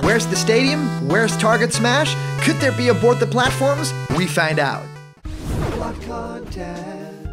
Where's the stadium? Where's Target Smash? Could there be aboard the platforms? We find out. Block content.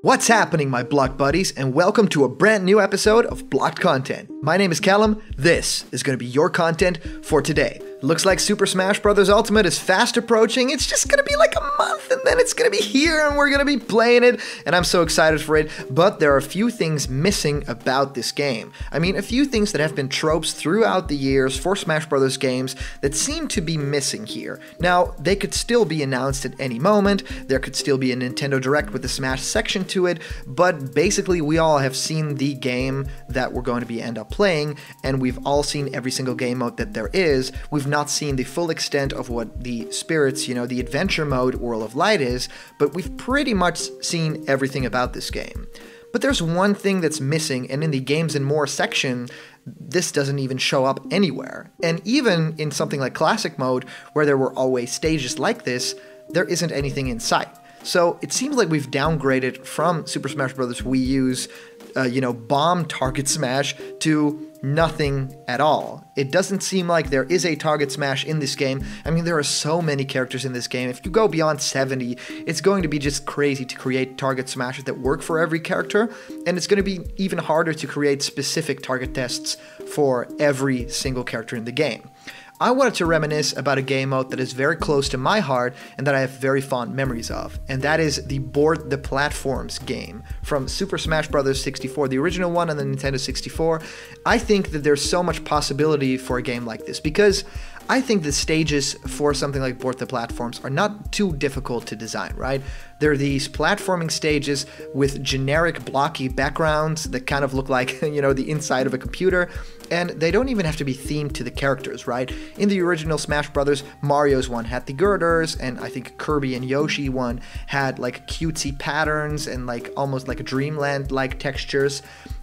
What's happening, my Blocked buddies, and welcome to a brand new episode of Blocked Content. My name is Callum. This is going to be your content for today. Looks like Super Smash Bros. Ultimate is fast approaching. It's just going to be like a month and then it's going to be here and we're going to be playing it. And I'm so excited for it. But there are a few things missing about this game. I mean, a few things that have been tropes throughout the years for Smash Bros. Games that seem to be missing here. Now, they could still be announced at any moment. There could still be a Nintendo Direct with a Smash section to it. But basically, we all have seen the game that we're going to end up playing. And we've all seen every single game mode that there is. We've not seen the full extent of what the Spirits, the adventure mode World of Light is, but we've pretty much seen everything about this game. But there's one thing that's missing, and in the Games and More section, this doesn't even show up anywhere. And even in something like Classic Mode, where there were always stages like this, there isn't anything in sight. So it seems like we've downgraded from Super Smash Bros. Wii U's, bomb Target Smash to nothing at all. It doesn't seem like there is a Target Smash in this game. I mean, there are so many characters in this game. If you go beyond 70, it's going to be just crazy to create Target Smashes that work for every character, and it's going to be even harder to create specific target tests for every single character in the game. I wanted to reminisce about a game mode that is very close to my heart and that I have very fond memories of, and that is the Board the Platforms game from Super Smash Bros. 64, the original one on the Nintendo 64. I think that there's so much possibility for a game like this because I think the stages for something like Board the Platforms are not too difficult to design, right? There are these platforming stages with generic blocky backgrounds that kind of look like, the inside of a computer, and they don't even have to be themed to the characters, right? In the original Smash Brothers, Mario's one had the girders, and I think Kirby and Yoshi one had like cutesy patterns and like almost like a Dreamland-like textures.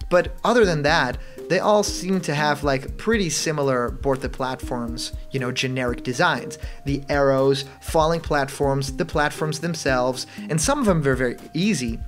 But other than that, they all seem to have like pretty similar Board the Platforms, generic designs. The arrows, falling platforms, the platforms themselves, and some of them were very easy.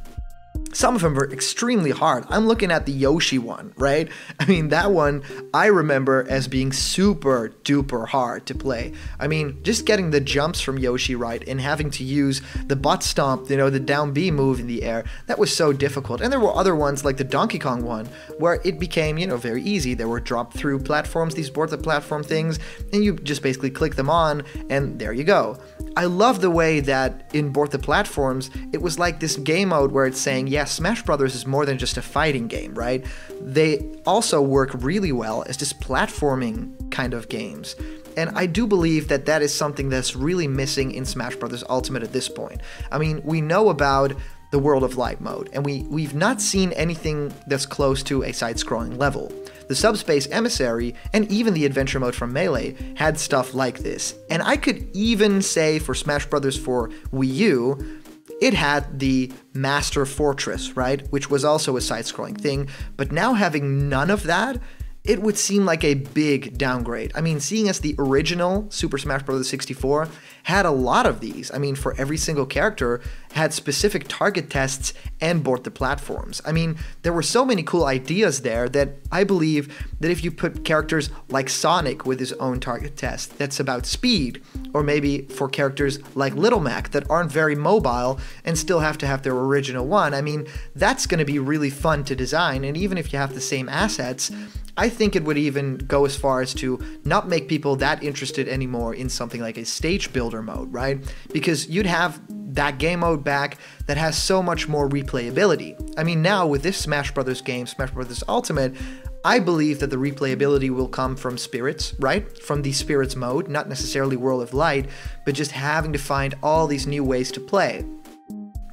Some of them were extremely hard. I'm looking at the Yoshi one, right? I mean, that one I remember as being super duper hard to play. I mean, just getting the jumps from Yoshi right and having to use the butt stomp, the down B move in the air, that was so difficult. And there were other ones like the Donkey Kong one where it became, very easy. There were drop through platforms, these board the platform things, and you just basically click them on and there you go. I love the way that in Board the Platforms, it was like this game mode where it's saying, yeah, Smash Brothers is more than just a fighting game, right? They also work really well as just platforming kind of games. And I do believe that that is something that's really missing in Smash Bros. Ultimate at this point. I mean, we know about the World of Light mode, and we've not seen anything that's close to a side-scrolling level. The Subspace Emissary, and even the adventure mode from Melee, had stuff like this. And I could even say for Smash Bros. For Wii U, it had the Master Fortress, right? Which was also a side-scrolling thing, but now having none of that, it would seem like a big downgrade. I mean, seeing as the original Super Smash Bros. 64 had a lot of these. I mean, for every single character, had specific target tests and Board the Platforms. I mean, there were so many cool ideas there that I believe that if you put characters like Sonic with his own target test that's about speed, or maybe for characters like Little Mac that aren't very mobile and still have to have their original one, I mean, that's going to be really fun to design. And even if you have the same assets, I think it would even go as far as to not make people that interested anymore in something like a stage builder mode, right? Because you'd have that game mode back that has so much more replayability. I mean, now with this Smash Brothers game, Smash Brothers Ultimate, I believe that the replayability will come from Spirits, right? From the Spirits mode, not necessarily World of Light, but just having to find all these new ways to play.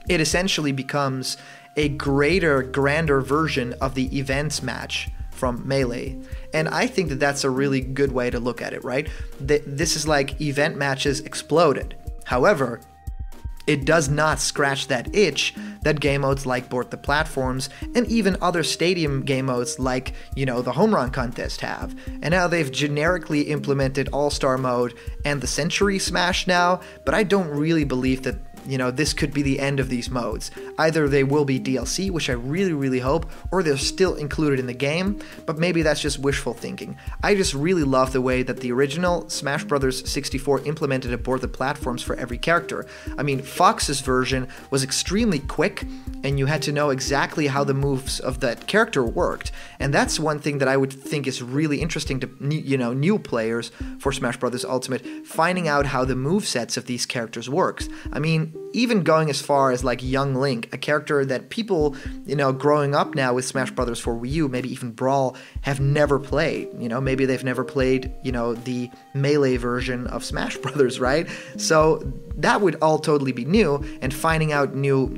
It essentially becomes a greater, grander version of the events match from Melee. And I think that that's a really good way to look at it, right? This is like event matches exploded. However, it does not scratch that itch that game modes like Board the Platforms and even other stadium game modes like, the Home Run Contest have. And now they've generically implemented All-Star mode and the Century Smash now, but I don't really believe that this could be the end of these modes. Either they will be DLC, which I really, really hope, or they're still included in the game, but maybe that's just wishful thinking. I just really love the way that the original Smash Bros. 64 implemented aboard the platforms for every character. I mean, Fox's version was extremely quick, and you had to know exactly how the moves of that character worked. And that's one thing that I would think is really interesting to new players for Smash Bros. Ultimate, finding out how the movesets of these characters works. I mean, even going as far as like Young Link, a character that people, growing up now with Smash Bros. For Wii U, maybe even Brawl, have never played. Maybe they've never played, the Melee version of Smash Bros., right? So that would all totally be new, and finding out new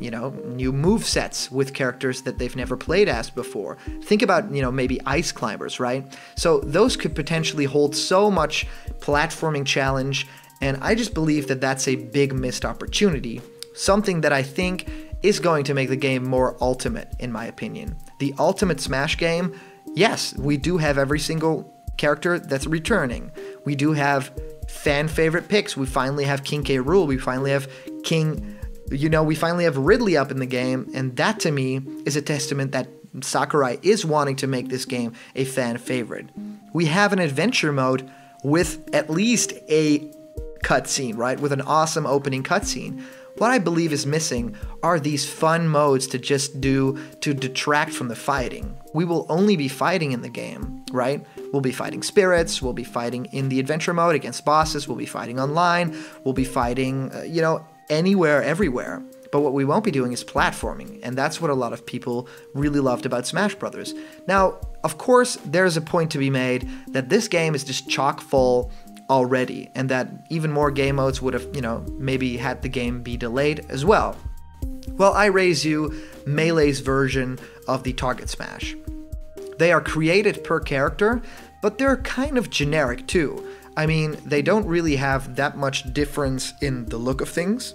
move sets with characters that they've never played as before. Think about, maybe Ice Climbers, right? So those could potentially hold so much platforming challenge, and I just believe that that's a big missed opportunity. Something that I think is going to make the game more ultimate, in my opinion. The Ultimate Smash game, yes, we do have every single character that's returning. We do have fan favorite picks. We finally have King K. Rool. We finally have we finally have Ridley up in the game, and that to me is a testament that Sakurai is wanting to make this game a fan favorite. We have an adventure mode with at least a cutscene, right? With an awesome opening cutscene. What I believe is missing are these fun modes to just do to detract from the fighting. We will only be fighting in the game, right? We'll be fighting spirits, we'll be fighting in the adventure mode against bosses, we'll be fighting online, we'll be fighting, anywhere, everywhere. But what we won't be doing is platforming, and that's what a lot of people really loved about Smash Bros. Now, of course, there's a point to be made that this game is just chock full already, and that even more game modes would have, maybe had the game be delayed as well. Well, I raise you Melee's version of the Target Smash. They are created per character, but they're kind of generic too. I mean, they don't really have that much difference in the look of things.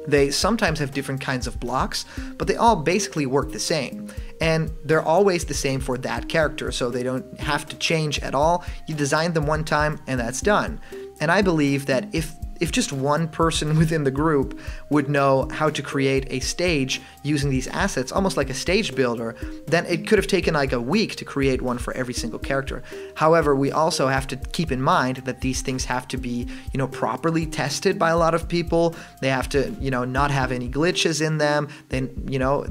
They sometimes have different kinds of blocks, but they all basically work the same. And they're always the same for that character, so they don't have to change at all. You design them one time, and that's done. And I believe that if just one person within the group would know how to create a stage using these assets, almost like a stage builder, then it could have taken like a week to create one for every single character. However, we also have to keep in mind that these things have to be, properly tested by a lot of people. They have to, not have any glitches in them. Then,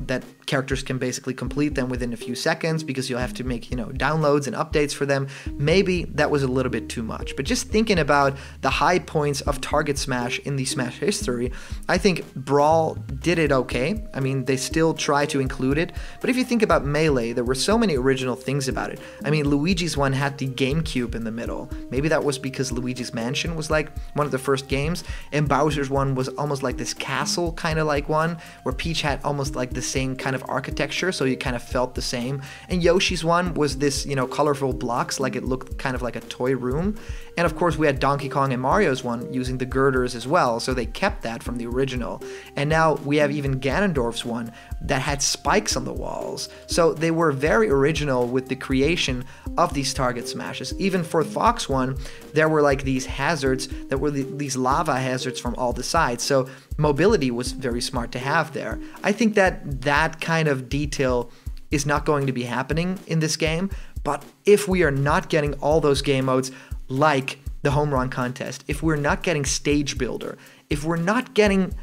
that characters can basically complete them within a few seconds because you'll have to make, downloads and updates for them. Maybe that was a little bit too much. But just thinking about the high points of Target Smash in the Smash history, I think Brawl did it okay. I mean, they still try to include it. But if you think about Melee, there were so many original things about it. I mean, Luigi's one had the GameCube in the middle. Maybe that was because Luigi's Mansion was like one of the first games, and Bowser's one was almost like this castle kind of like one, where Peach had almost like the same kind of architecture, so you kind of felt the same. And Yoshi's one was this, colorful blocks, like it looked kind of like a toy room. And of course, we had Donkey Kong and Mario's one using the girders as well, so they kept that from the original. And now we have even Ganondorf's one that had spikes on the walls. So they were very original with the creation of these Target Smashes. Even for Fox one, there were like these hazards that were these lava hazards from all the sides. So mobility was very smart to have there. I think that kind of detail is not going to be happening in this game, but if we are not getting all those game modes like the home run contest, if we're not getting stage builder, if we're not getting,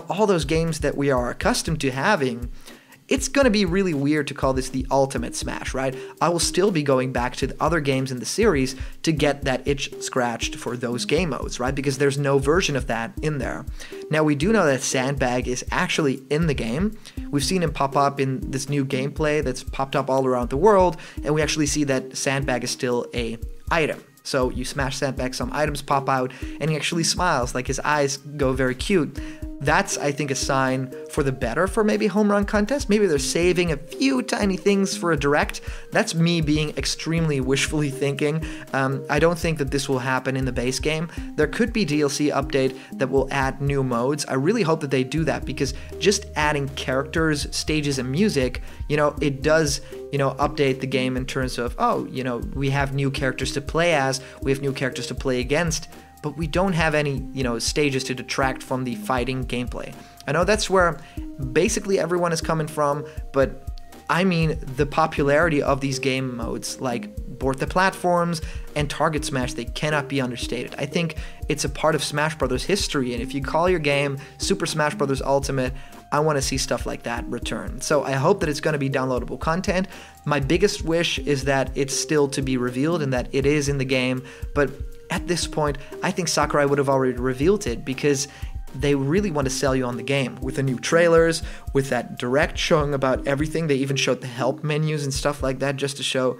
all those games that we are accustomed to having, it's going to be really weird to call this the Ultimate Smash, right? I will still be going back to the other games in the series to get that itch scratched for those game modes, right? Because there's no version of that in there. Now, we do know that Sandbag is actually in the game. We've seen him pop up in this new gameplay that's popped up all around the world, and we actually see that Sandbag is still a item. So you smash Sandbag, some items pop out, and he actually smiles, like his eyes go very cute. That's, I think, a sign for the better for maybe home run contest. Maybe they're saving a few tiny things for a direct. That's me being extremely wishfully thinking. I don't think that this will happen in the base game. There could be DLC update that will add new modes. I really hope that they do that, because just adding characters, stages, and music, it does, update the game in terms of, we have new characters to play as, we have new characters to play against. but we don't have any, stages to detract from the fighting gameplay. I know that's where basically everyone is coming from, but I mean, the popularity of these game modes, like Board the Platforms and Target Smash, they cannot be understated. I think it's a part of Smash Bros. History, and if you call your game Super Smash Bros. Ultimate, I want to see stuff like that return. So I hope that it's going to be downloadable content. My biggest wish is that it's still to be revealed and that it is in the game, but at this point, I think Sakurai would have already revealed it, because they really want to sell you on the game with the new trailers, with that direct showing about everything. They even showed the help menus and stuff like that just to show,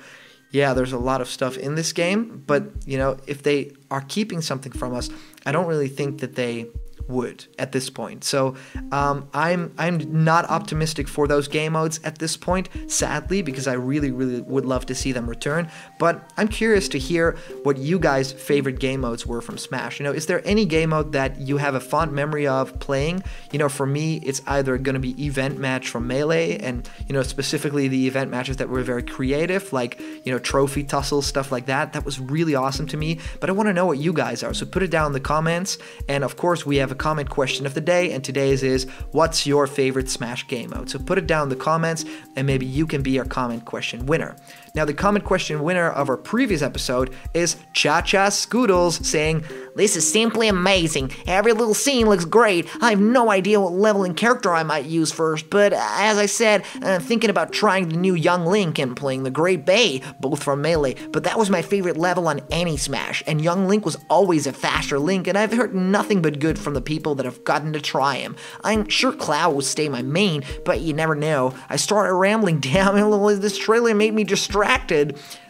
yeah, there's a lot of stuff in this game. But, if they are keeping something from us, I don't really think that they would at this point. So I'm not optimistic for those game modes at this point, sadly, because I really would love to see them return. But I'm curious to hear what you guys' favorite game modes were from Smash. Is there any game mode that you have a fond memory of playing? For me, it's either going to be Event Match from Melee, and specifically the event matches that were very creative, like Trophy Tussle, stuff like that. That was really awesome to me. But I want to know what you guys are, so put it down in the comments. And of course, we have a comment question of the day, and today's is, what's your favorite Smash game mode? So put it down in the comments, and maybe you can be our comment question winner. Now, the comment question winner of our previous episode is Cha-Cha Scoodles, saying, "This is simply amazing. Every little scene looks great. I have no idea what level and character I might use first, but as I said, I'm thinking about trying the new Young Link and playing the Great Bay, both from Melee, but that was my favorite level on any Smash, and Young Link was always a faster Link, and I've heard nothing but good from the people that have gotten to try him. I'm sure Cloud will stay my main, but you never know. I started rambling down, and this trailer made me distracted."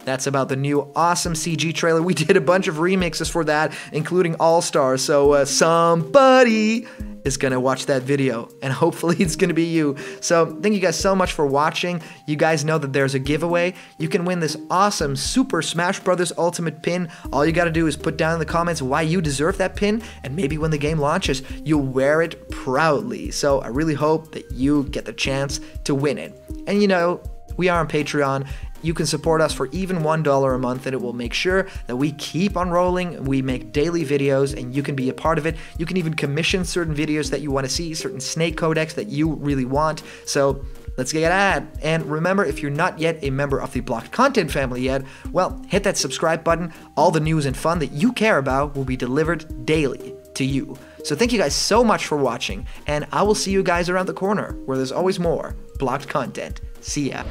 That's about the new awesome CG trailer. We did a bunch of remixes for that, including All-Stars, so somebody is gonna watch that video, and hopefully it's gonna be you. So thank you guys so much for watching. You guys know that there's a giveaway. You can win this awesome Super Smash Bros. Ultimate pin. All you gotta do is put down in the comments why you deserve that pin, and maybe when the game launches, you'll wear it proudly. So I really hope that you get the chance to win it. And we are on Patreon. You can support us for even $1 a month, and it will make sure that we keep on rolling. We make daily videos, and you can be a part of it. You can even commission certain videos that you want to see, certain snake codecs that you really want. So let's get at it. And remember, if you're not yet a member of the Blocked Content family yet, well, hit that subscribe button. All the news and fun that you care about will be delivered daily to you. So thank you guys so much for watching, and I will see you guys around the corner, where there's always more Blocked Content. See ya.